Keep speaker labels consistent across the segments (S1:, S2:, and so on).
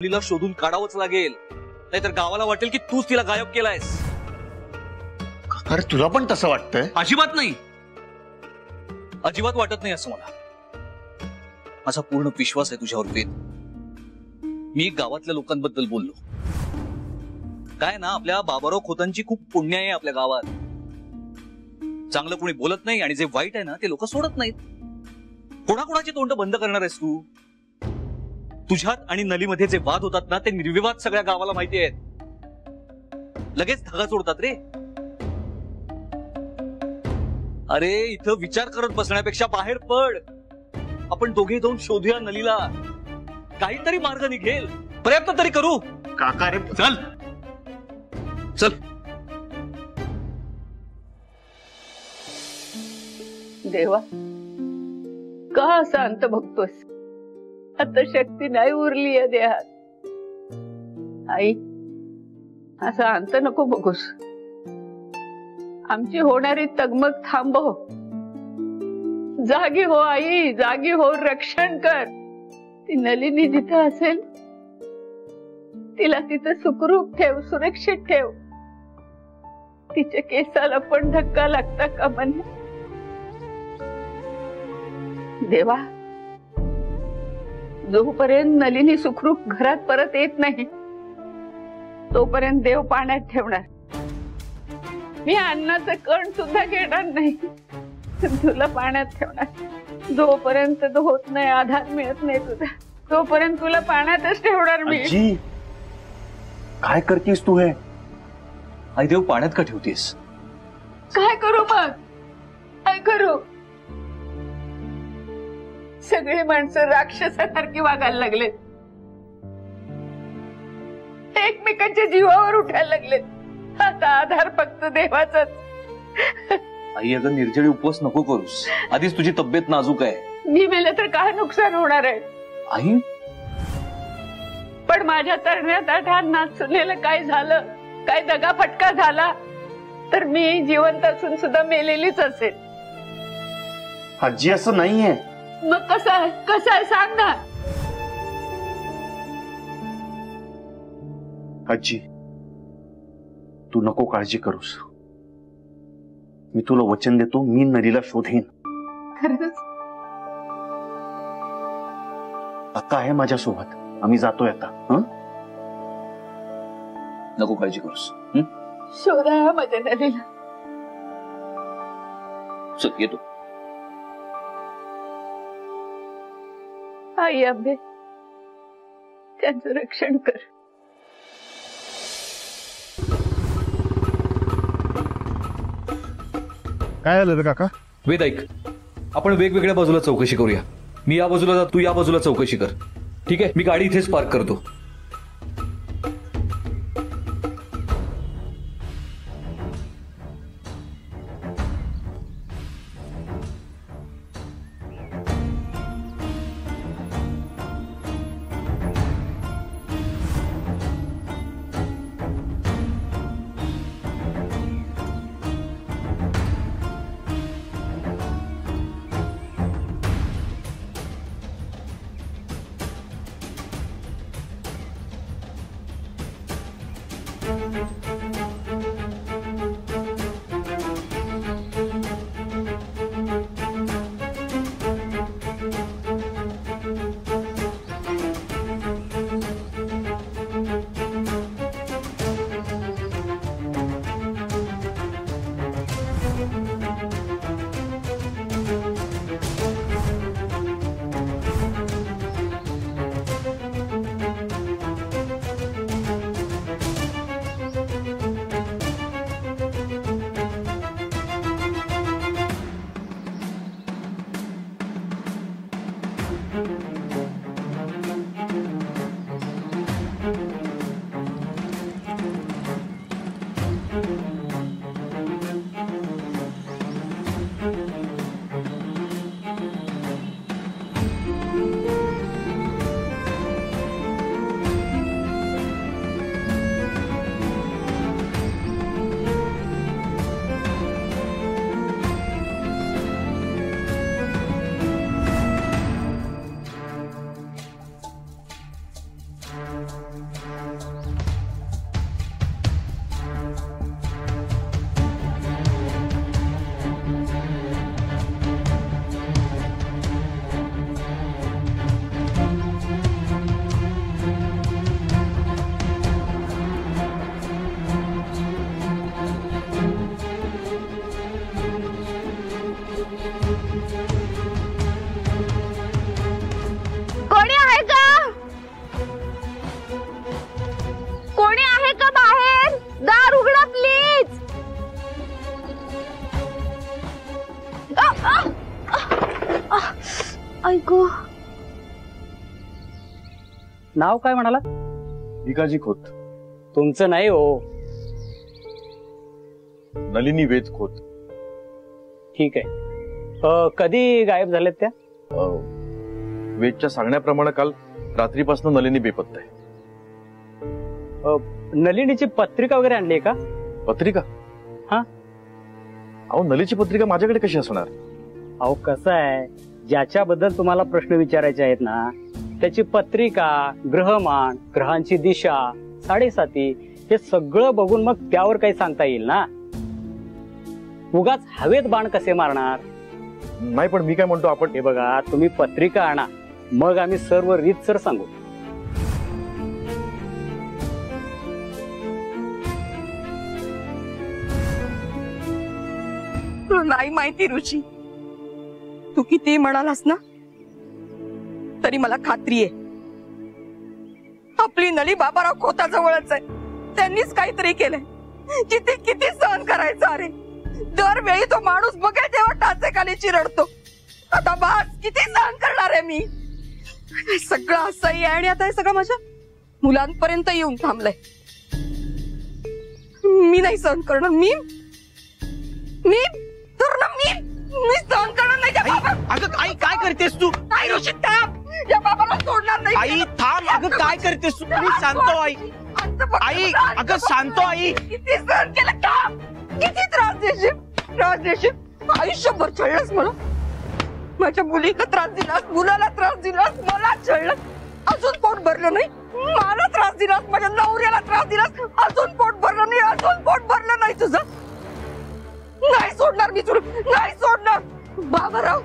S1: मुलीला शोधून काढावंच लागेल, नाहीतर गावाला वाटेल की तूच तिला गायब केलायस.
S2: अरे तुला पण तसं वाटतंय?
S1: अजिबात नाही, अजिबात वाटत नाही असं मला. माझा पूर्ण विश्वास आहे तुझ्यावर वेद. मी गावातल्या लोकांबद्दल बोललो. काय ना, आपल्या बाबाराव खोतांची खूप पुण्य आहे आपल्या गावात. चांगलं कोणी बोलत नाही आणि जे वाईट आहे ना ते लोक सोडत नाहीत. कोणाकोणाची तोंड बंद करणार आहेस तू? तुझ्यात आणि नलीमध्ये जे वाद होतात ना ते निर्विवाद सगळ्या गावाला माहिती आहेत. लगेच धागा सोडतात रे. अरे इथं विचार करत बसण्यापेक्षा बाहेर पड. आपण दोघे जाऊन शोधूया नलीला. काहीतरी मार्ग निघेल. प्रयत्न तरी करू.
S2: काका रे
S1: चल चल.
S3: देवा, का असा अंत बघतोस? आता शक्ती नाही उरली या देहात. आई, असा अंत नको बघूस. आमची होणारी तगमग थांबव. जागी हो आई, जागी हो. रक्षण कर. ती नलिनी जिथं असेल तिला तिथं सुखरूप ठेव, सुरक्षित ठेव. तिच्या केसाला पण धक्का लागता कामा नये. देवा, जोपर्यंत नलिनी सुखरूप घरात परत येत नाही तोपर्यंत देव पाण्यात ठेवणार. मी अन्नाचं कण सुद्धा घेणार नाही. तुला पाण्यात ठेवणार. जोपर्यंत तो होत नाही, आधार मिळत नाही तुझा, तोपर्यंत तुला पाण्यातच ठेवणार मी.
S2: आजी, काय करतीस तू हे?
S1: आई, देव पाण्यात का ठेवतीस?
S3: काय करू मग? काय करू? सगळी माणसं राक्षसासारखी वागायला लागलेत. एकमेकांच्या जीवावर उठायला लागलेत. आता आधार फक्त देवाचाच.
S1: आई, अगं निर्जळी उपवास नको करूस. आधीच तुझी तब्येत नाजूक आहे.
S3: मी मेले तर काय नुकसान होणार आहे?
S1: आई,
S3: पण माझ्या तरण्यात आठांना सुनेला काय झालं, काय दगा फटका झाला तर मी जिवंत असून सुद्धा मेलेलीच असेल.
S2: आजी, असं नाहीये.
S3: मग कसं आहे? कसं आहे सांग ना.
S2: आजी, तू नको काळजी करूस. मी तुला वचन देतो, मी नलीला शोधेन.
S3: खरंच?
S2: आता आहे माझ्यासोबत. आम्ही जातोय आता.
S1: नको काळजी करूस.
S3: शोधा माझ्या नलीला.
S1: चल येतो.
S3: आई आंबे, त्यांचं रक्षण कर.
S4: काय आलं रे काका?
S1: वेद ऐक, आपण वेगवेगळ्या बाजूला चौकशी करूया. मी या बाजूला जा, तू या बाजूला चौकशी कर. ठीक आहे? मी गाडी इथेच पार्क करतो.
S4: नाव काय म्हणाला?
S2: भिकाजी खोत.
S4: तुमचं नाही हो.
S2: नलिनी वेद खोत.
S4: ठीक आहे. कधी गायब झालेत त्या?
S2: वेदच्या सांगण्याप्रमाणे काल रात्रीपासून नलिनी बेपत्ता आहे.
S4: नलिनीची पत्रिका वगैरे आणली का?
S2: पत्रिका?
S4: हा.
S2: अहो नलीची पत्रिका माझ्याकडे कशी असणार?
S4: अहो कसं आहे, ज्याच्याबद्दल तुम्हाला प्रश्न विचारायचे आहेत ना त्याची पत्रिका, ग्रहमान, ग्रहांची दिशा, साडेसाती हे सगळं बघून मग त्यावर काही सांगता येईल ना. उगाच हवेत बाण कसे मारणार?
S2: नाही पण मी काय म्हणतो, आपण
S4: हे बघा, तुम्ही पत्रिका आणा, मग आम्ही सर्व रीतसर सांगू.
S5: नाही माहिती ऋषी, तू किती म्हणालास ना तरी मला खात्री आहे आपली नली बाबाराव खोताजवळच आहे. त्यांनीच काहीतरी केलंय. किती किती सहन करायचं. अरे दरवेळी तो माणूस बघेल तेव्हा टाचेखाली चिरडतो. आता बास किती सहन करणार आहे मी. सगळं असंही आहे आणि आता हे सगळं माझ्या मुलांपर्यंत येऊन थांबलंय. मी नाही सहन करणार. मी सहन करणार नाही.
S6: अगं आई काय करतेस तू?
S5: नाही ऋषी, थांब. या बाबाला सोडणार नाही.
S6: आई थांब. अगं काय करतेस तू? प्लीज शांत हो आई. आई अगं शांत हो आई.
S5: किती सहन केलं का? किती त्रास देशील? आयुष्यभर छळलंस मला. माझ्या मुलीला त्रास दिलास, मुलाला त्रास दिलास, मला छळलं. अजून पोट भरलं नाही. मला त्रास दिलास, माझ्या नवऱ्याला त्रास दिलास, अजून पोट भरलं नाही. अजून पोट भरलं नाही तुझं. नाही सोडणार मी तुला. नाही सोडणार बाबाराव.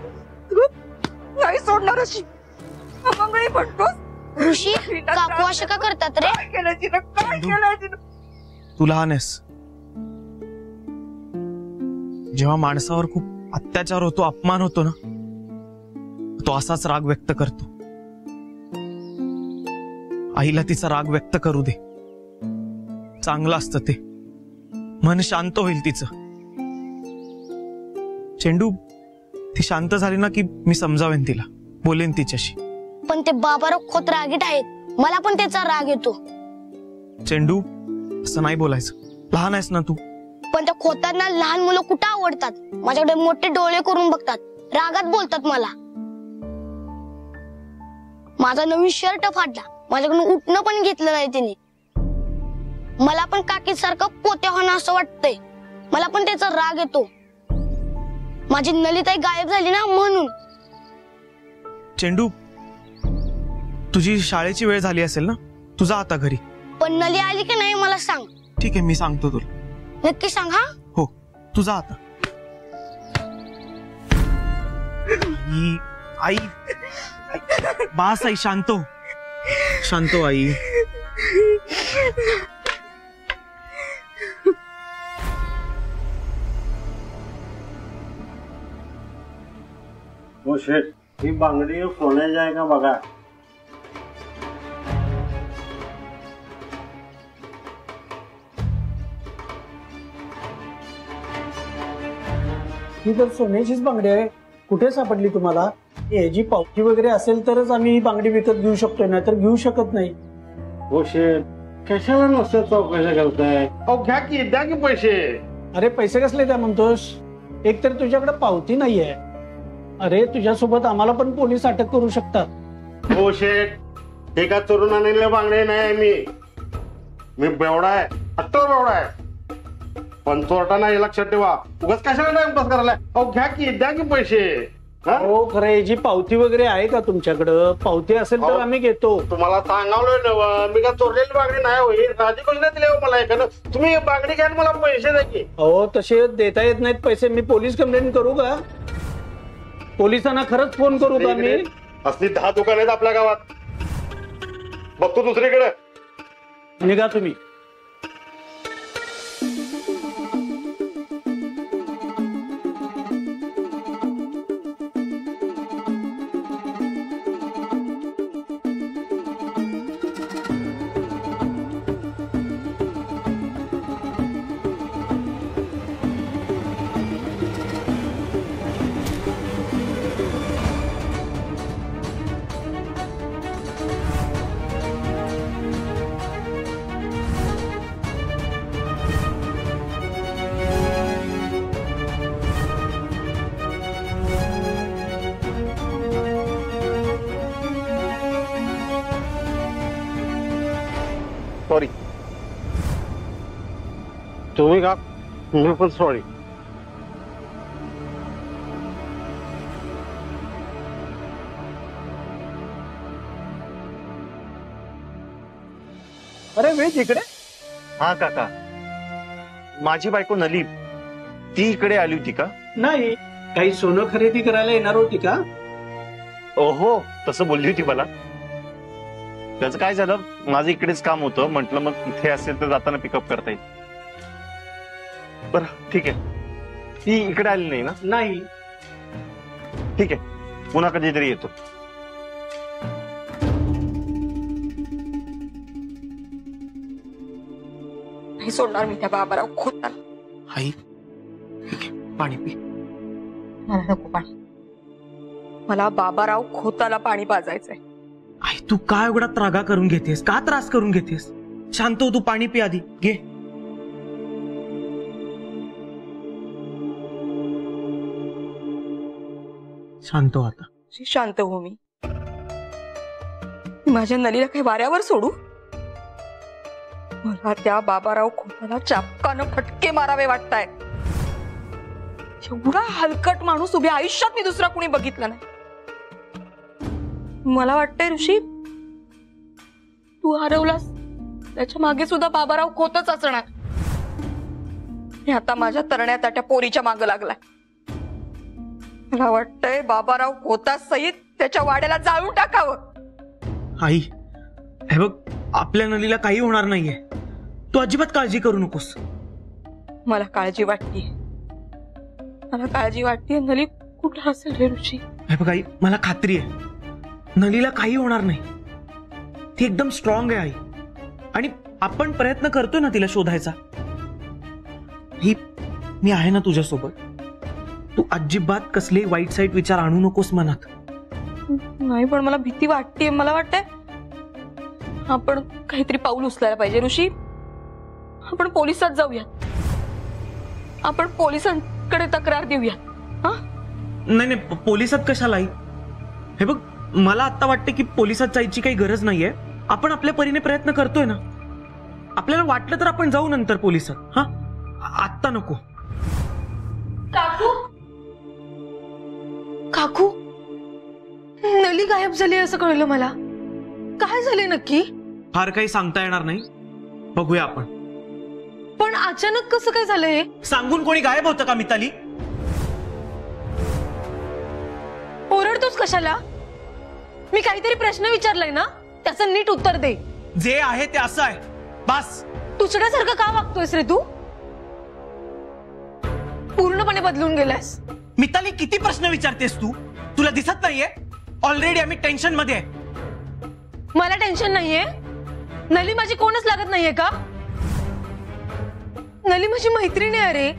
S5: नाही सोडणार. अशी अमंगळी म्हणतोस.
S7: ऋषी काकू अशा का करतात रे?
S5: काय केलं तिनं? काय केलं तिनं?
S6: तू लहान आहेस. जेव्हा माणसावर खूप अत्याचार होतो, अपमान होतो ना, तो असाच राग व्यक्त करतो. आईला तिचा राग व्यक्त करू दे. चांगलं असतं ते. मन शांत होईल तिचं. चेंडू, ती शांत झाली ना की मी समजावेन तिला, बोलेन तिच्याशी.
S7: पण ते बाबाराव खोत रागीट आहेत. मला पण त्याचा राग येतो.
S6: चेंडू, असं नाही बोलायचं. लहान आहेस ना तू.
S7: पण त्या खोतांना लहान मुलं कुठं आवडतात. माझ्याकडे मोठे डोळे करून बघतात, रागात बोलतात मला. माझा नवीन शर्ट फाटला, माझ्याकडून उठणं पण घेतलं नाही तिने. मला पण काकीसारखं पोते होणं असं वाटतंय. मला पण त्याचा राग येतो. माझी नलिताई गायब झाली ना म्हणून.
S6: चेंडू, तुझी शाळेची वेळ झाली असेल ना, तुझा आता घरी.
S7: पण नली आली की नाही मला सांग.
S6: ठीक आहे, मी सांगतो तुला.
S7: नक्की सांग हा.
S6: हो, तुझा आता. आई बास आई, शांत हो. शांत हो आई.
S8: हो शेठ, ही बांगडी सोन्याची आहे का बघा.
S9: ही तर सोन्याचीच बांगडी आहे. कुठे सापडली तुम्हाला? याची पावती वगैरे असेल तरच आम्ही ही बांगडी विकत घेऊ शकतोय, नाहीतर घेऊ शकत नाही.
S8: हो शेठ, कशाला नुसतं चौकशा करताय? अहो घ्या की, द्या की पैसे.
S9: अरे पैसे कसले त्या म्हणतोस? एक तर तुझ्याकडे पावती नाहीये. अरे तुझ्यासोबत आम्हाला पण पोलीस अटक करू शकतात.
S8: हो शेठ, हे का चोरून आणलेल्या बांगडे नाही. मी बेवडा आहे, अट्टर बेवडा आहे. पण चोरटा नाही, लक्षात ठेवा. उगाच कशाला टाइमपास करायला? अहो घ्या की, द्या की पैसे.
S9: हो खरं, याची पावती वगैरे आहे का तुमच्याकडं? पावती असेल तर आम्ही घेतो.
S8: तुम्हाला सांगावलोय ना, मी का चोरलेली बांगडी नाही होईल. राजी कशी दिली हो मला एखादं. तुम्ही बांगडी घ्या, मला पैसे द्या की.
S9: हो तसे देता येत नाहीत पैसे. मी पोलीस कंप्लेंट करू का? पोलिसांना खरंच फोन करू का मी?
S8: असली 10 दुकान आहेत आपल्या गावात. बघतो दुसरीकडे.
S9: निघा तुम्ही.
S8: सॉरी. तुम्ही का? मी पण सॉरी.
S9: अरे वेद इकडे.
S2: हा काका, माझी बायको नली ती इकडे आली होती का?
S9: नाही, काही सोनं खरेदी करायला येणार होती का?
S2: हो, तसं बोलली होती मला. त्याचं काय झालं, माझं इकडेच काम होतं, म्हटलं मग इथे असेल तर जाताना पिकअप करता येईल. बरं ठीक आहे, ती इकडे आली नाही ना?
S9: नाही.
S2: ठीक आहे, पुन्हा कधीतरी येतो.
S5: नाही सोडणार मी त्या बाबाराव खोताला.
S6: आई ठीक आहे, पाणी पी.
S5: मला नको पाणी. मला बाबाराव खोताला पाणी पाजायचंय.
S6: आई तू काय एवढा त्रागा करून घेतेस, का त्रास करून घेतेस? शांत हो, तू पाणी पी आधी, घे. शांत हो आता.
S5: शांत हो. मी माझ्या नलीला काही वाऱ्यावर सोडू? मला त्या बाबाराव खोताला चापकानं फटके मारावे वाटताय. एवढा हलकट माणूस उभ्या आयुष्यात मी दुसरा कुणी बघितला नाही. मला वाटतंय ऋषी, तू हरवलास त्याच्या मागे सुद्धा बाबाराव खोतच असणार. मी आता माझ्या तरण्या ताट्या पोरीच्या मागे लागलाय. मला वाटतंय बाबाराव खोता सहित त्याच्या वाड्याला जाळून टाकावं.
S6: आई हे बघ, आपल्या नलीला काही होणार नाहीये, तू अजिबात काळजी करू नकोस.
S5: मला काळजी वाटतीये. मला काळजी वाटतीये नली कुठं असेल रे ऋषी.
S6: हे बघ आई, मला खात्री आहे नलीला काही होणार नाही. ती एकदम स्ट्रॉंग आहे आई, आणि आपण प्रयत्न करतोय ना तिला शोधायचा. ही मी आहे ना तुझ्यासोबत. तू अजिबात कसले वाईट साईट विचार आणू नकोस मनात.
S5: नाही, पण मला भीती वाटतेय. मला वाटतंय आपण काहीतरी पाऊल उचलायला पाहिजे ऋषी. आपण पोलिसात जाऊयात. आपण पोलिसांकडे तक्रार देऊयात.
S6: नाही नाही, पोलिसात कशाला आई? हे बघ, मला आता वाटतं की पोलिसात जायची काही गरज नाहीये. आपण आपल्या परीने प्रयत्न करतोय ना. आपल्याला वाटलं तर आपण जाऊ नंतर पोलिसात. हा, आत्ता नको.
S5: काकू, काकू, नली गायब झाली असं कळलं मला. काय झाले नक्की?
S6: फार काही सांगता येणार नाही, बघूया आपण.
S5: पण अचानक कसं काय झालंय?
S6: सांगून कोणी गायब होतं का मिताली?
S5: ओरडतोस कशाला? मी काहीतरी प्रश्न विचारलाय ना, त्याचं नीट उत्तर दे.
S6: जे आहे ते असं आहे, बस.
S5: तुझ्यासारखं का वागतोयस रे तू? पूर्णपणे बदलून गेलास.
S6: मिताली, किती प्रश्न विचारतेस तू? तुला दिसत नाहीये? ऑलरेडी आम्ही टेन्शन मध्ये आहे.
S5: मला टेन्शन नाहीये. नली माझी कोणच लागत नाहीये का? नली माझी मैत्रीण आहे. अरे,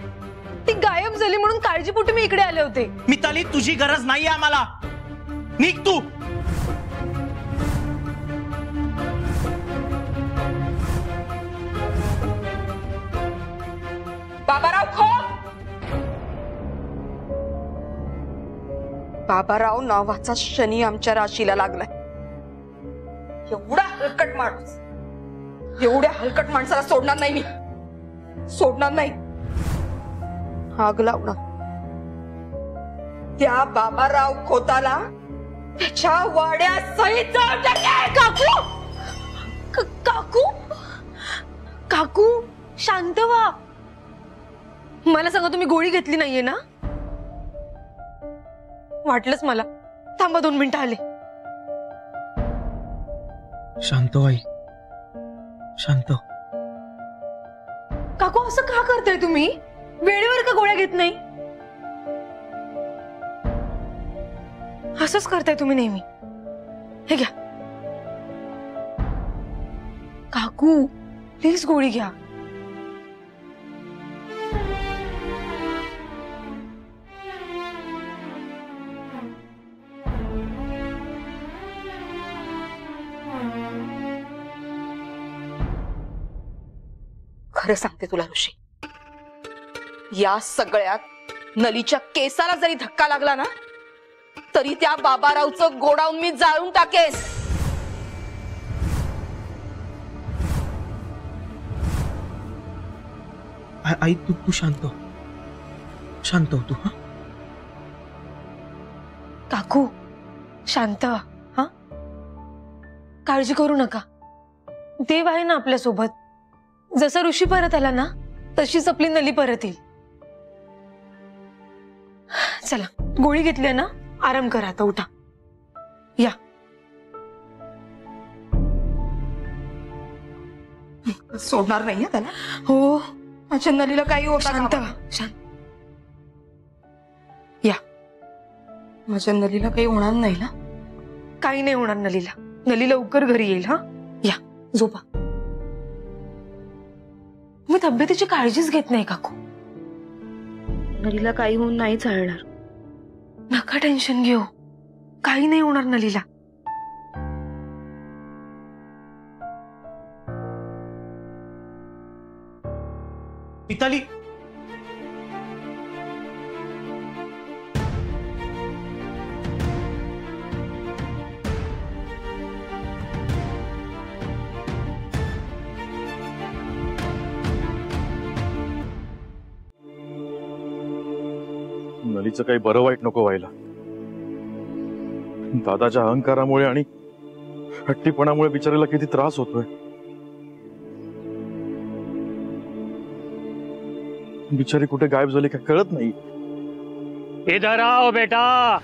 S5: ती गायब झाली म्हणून काळजीपोटी मी इकडे आले होते.
S6: मिताली, तुझी गरज नाहीये आम्हाला. निघ तू.
S5: बाबाराव खोत. बाबाराव नावाचा शनी आमच्या राशीला लागलाय. एवढा हलकट माणूस, एवढ्या हलकट माणसाला सोडणार नाही मी. सोडणार नाही. आग लावणार त्या बाबाराव खोताला त्याच्या वाड्यासहित जाळून टाकेन. काकू, काकू, काकू, शांत व्हा. मला सांगा, तुम्ही गोळी घेतली नाहीये ना? वाटलंच मला. थांबा, 2 मिनिटं आले.
S6: शांत हो आई, शांत.
S5: काकू, असं का करताय तुम्ही? वेळेवर का गोळ्या घेत नाही? असंच करताय तुम्ही नेहमी. हे घ्या काकू, प्लीज गोळी घ्या. खरं सांगते तुला ऋषी, या सगळ्यात नलीच्या केसाला जरी धक्का लागला ना, तरी त्या बाबारावचं गोडाऊन मी जाळून टाकेन.
S6: आई तू शांत हो तू. हा
S10: काकू शांत हा, काळजी करू नका. देव आहे ना आपल्या सोबत. जसा ऋषी परत आला ना तशीच आपली नली परत येईल. चला गोळी घेतली ना, आराम करा आता. उठा या.
S5: सोडणार नाहीये त्याला.
S10: हो
S5: माझ्या नलीला काही होता
S10: शांत
S5: का?
S10: शांत.
S5: माझ्या नलीला काही होणार नाही ना?
S10: काही नाही होणार नलीला. नली लवकर घरी येईल. हा या झोपा. मी तब्येतीची काळजीच घेत नाही काकू.
S5: नलीला काही होऊन नाही चालणार.
S10: नका टेन्शन घेऊ. काही नाही होणार नलीला.
S6: मिताली,
S2: नलीचं काही बरं वाईट नको व्हायला. दादाच्या अहंकारामुळे आणि हट्टीपणामुळे बिचारीला किती त्रास होतोय. बिचारी कुठे गायब झाली काय कळत नाही.
S4: इधर आओ बेटा.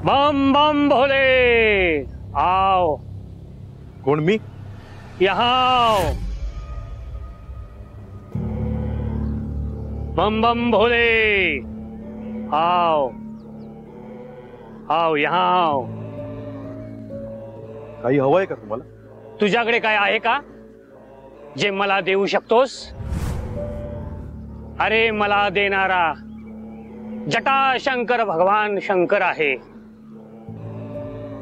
S4: बम बम भोले आओ.
S2: कोण मी?
S4: यहाँ आओ. बम बम भोले आओ आओ यहाँ आओ.
S2: काही हवंय का तुम्हाला?
S4: तुझ्याकडे काय आहे का जे मला देऊ शकतोस? अरे मला देणारा जटाशंकर भगवान शंकर आहे.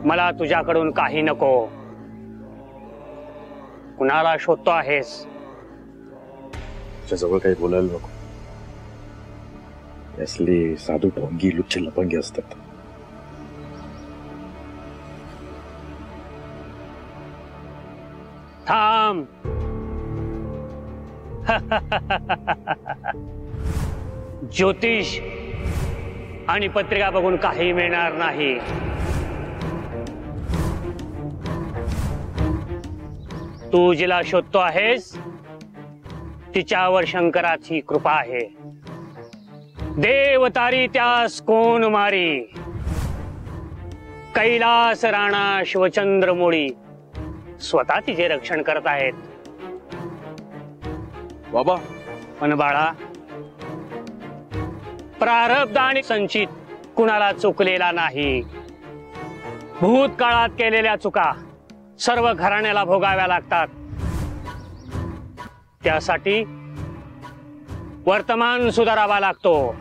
S4: मला तुझ्याकडून काही नको. कुणाला शोधतो आहेस?
S2: जवळ काही बोलायला नको. असली साधू ढोंगी लुच्चे लपंगी असतात.
S4: थांब. ज्योतिष आणि पत्रिका बघून काही मिळणार नाही. तू जिला शोधतो आहेस तिच्यावर शंकराची कृपा आहे. देव तारी त्यास कोण मारी. कैलास राणा शिवचंद्र मोळी स्वतः तिचे रक्षण करत आहेत.
S2: बाबा
S4: पण बाळा, प्रारब्ध आणि संचित कुणाला चुकलेला नाही. भूतकाळात केलेल्या चुका सर्व घराण्याला भोगाव्या लागतात. त्यासाठी वर्तमान सुधारावा लागतो.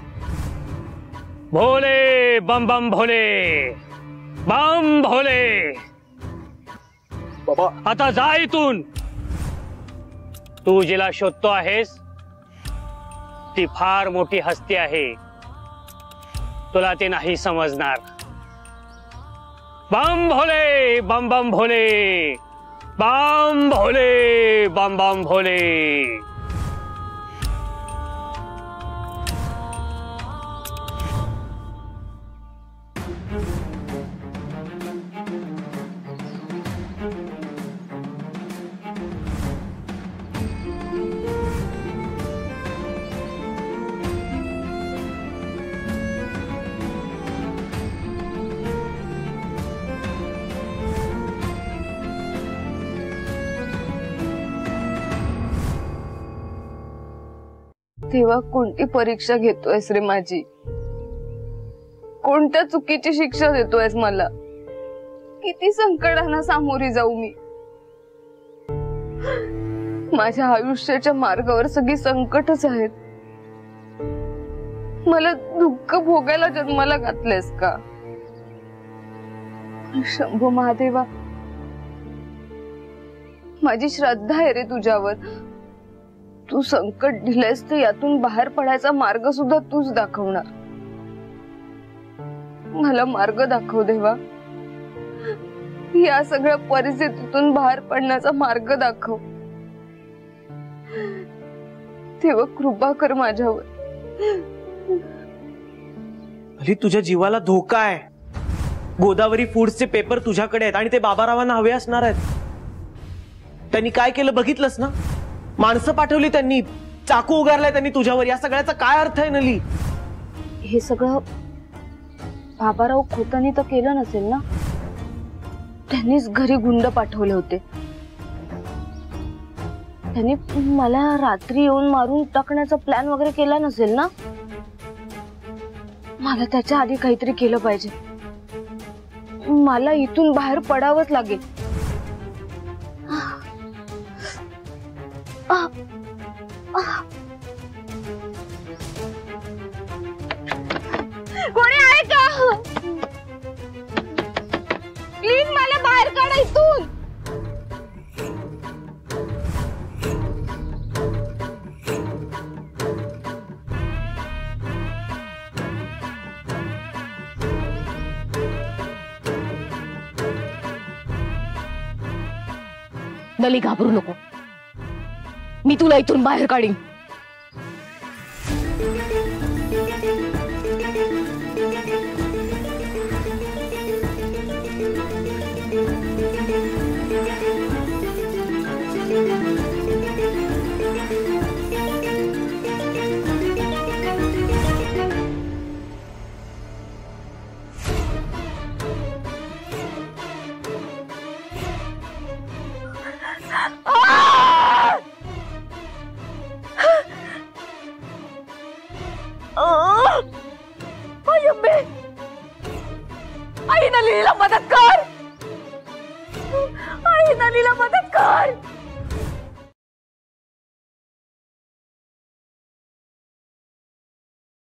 S4: भोले बम बम भोले बम भोले.
S2: बाबा
S4: आता जा इथून. तू जिला शोधतो आहेस ती फार मोठी हस्ती आहे. तुला ते नाही समजणार. बम भोले बम बम भोले बम भोले बम बम भोले.
S3: तेव्हा कोणती परीक्षा घेतोयस रे माझी? कोणत्या चुकीची शिक्षा देतोयस मला? किती संकटांना सामोरी जाऊ मी? माझ्या आयुष्याच्या मार्गावर सगळी संकटच आहेत. मला दुःख भोगायला जन्माला घातलेस का? शंभू महादेवा, माझी श्रद्धा आहे रे तुझ्यावर. तू संकट दिलेस तर यातून बाहेर पडायचा मार्ग सुद्धा तूच दाखवणार. मला मार्ग दाखव देवा.
S5: या सगळ्या परिस्थितीतून बाहेर पडण्याचा मार्ग दाखव. तेव्हा कृपा कर माझ्यावर.
S6: अली तुझ्या जीवाला धोका आहे. गोदावरी फूड्सचे पेपर तुझ्याकडे आहेत आणि ते बाबारावांना हवे असणार आहेत. त्यांनी काय केलं बघितलंस ना? माणसं पाठवली त्यांनी, चाकू उगारलाय त्यांनी तुझ्यावर. या सगळ्याचा काय अर्थ आहे नली?
S5: हे सगळं बाबाराव खोतानी तर केलं नसेल ना? त्यांनीच घरी गुंड पाठवले होते. त्यांनी मला रात्री येऊन मारून टाकण्याचा प्लॅन वगैरे केला नसेल ना? मला त्याच्या आधी काहीतरी केलं पाहिजे. मला इथून बाहेर पडावंच लागेल. कोणी आहे का? प्लीज मला बाहेर काढा इथून.
S11: नली घाबरू नको, मी तुला इथून बाहेर काढीन. आई नलीला मदत कर. आई नलीला मदत कर.